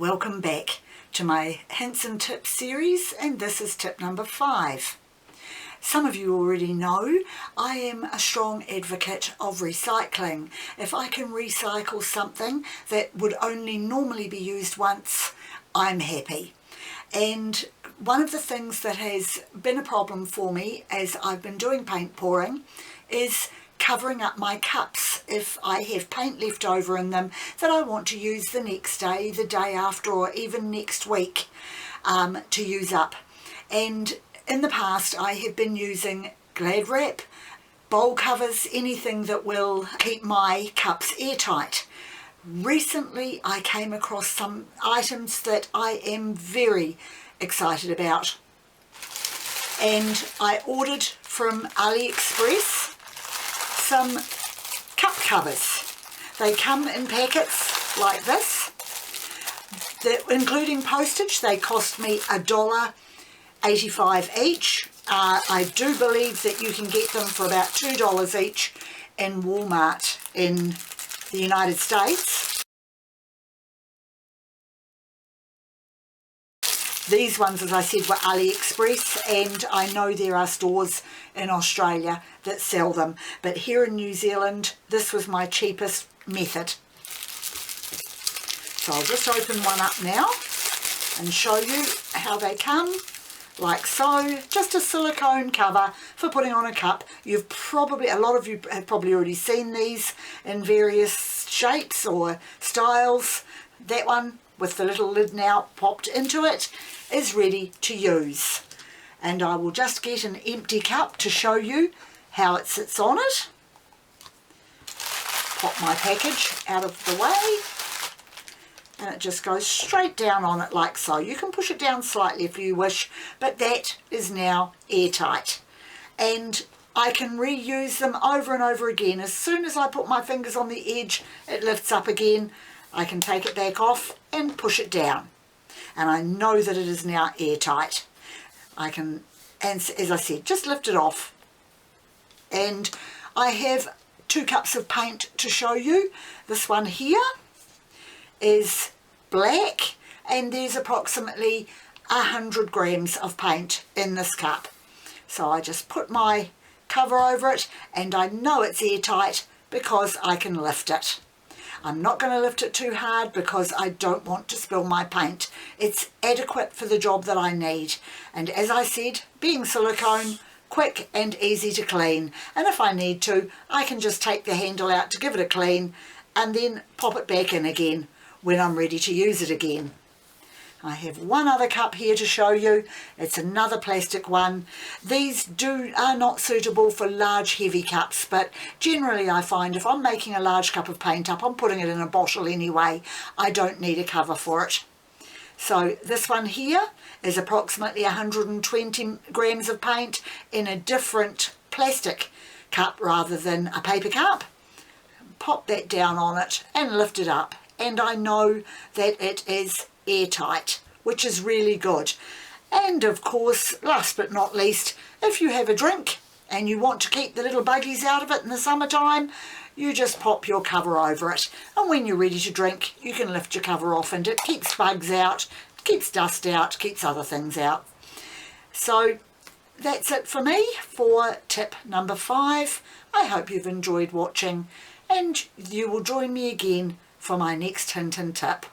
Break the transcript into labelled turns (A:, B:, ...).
A: Welcome back to my hints and tips series, and this is tip number 5. Some of you already know I am a strong advocate of recycling. If I can recycle something that would only normally be used once, I'm happy. And one of the things that has been a problem for me as I've been doing paint pouring is covering up my cups if I have paint left over in them that I want to use the next day, the day after, or even next week to use up. And in the past I have been using Glad wrap, bowl covers, anything that will keep my cups airtight. Recently I came across some items that I am very excited about, and I ordered from AliExpress some cup covers. They come in packets like this. Including postage, they cost me $1.85 each. I do believe that you can get them for about $2 each in Walmart in the United States. These ones, as I said, were AliExpress, and I know there are stores in Australia that sell them, but here in New Zealand this was my cheapest method. So I'll just open one up now and show you how they come, like so. Just a silicone cover for putting on a cup. A lot of you have probably already seen these in various shapes or styles. That one with the little lid now popped into it is ready to use, and I will just get an empty cup to show you how it sits on it. Pop my package out of the way, and it just goes straight down on it like so. You can push it down slightly if you wish, but that is now airtight, and I can reuse them over and over again. As soon as I put my fingers on the edge, it lifts up again. I can take it back off and push it down, and I know that it is now airtight. I can, and as I said, just lift it off. And I have 2 cups of paint to show you. This one here is black, and there's approximately 100 grams of paint in this cup. So I just put my cover over it, and I know it's airtight because I can lift it. I'm not going to lift it too hard because I don't want to spill my paint. It's adequate for the job that I need. And as I said, being silicone, quick and easy to clean. And if I need to, I can just take the handle out to give it a clean and then pop it back in again when I'm ready to use it again. I have one other cup here to show you. It's another plastic one. These are not suitable for large heavy cups, but generally I find if I'm making a large cup of paint up, I'm putting it in a bottle anyway. I don't need a cover for it. So this one here is approximately 120 grams of paint in a different plastic cup rather than a paper cup. Pop that down on it and lift it up, and I know that it is airtight, which is really good. And of course, last but not least, if you have a drink and you want to keep the little buggies out of it in the summertime, you just pop your cover over it, and when you're ready to drink you can lift your cover off, and it keeps bugs out, keeps dust out, keeps other things out. So that's it for me for tip number 5. I hope you've enjoyed watching, and you will join me again for my next hint and tip.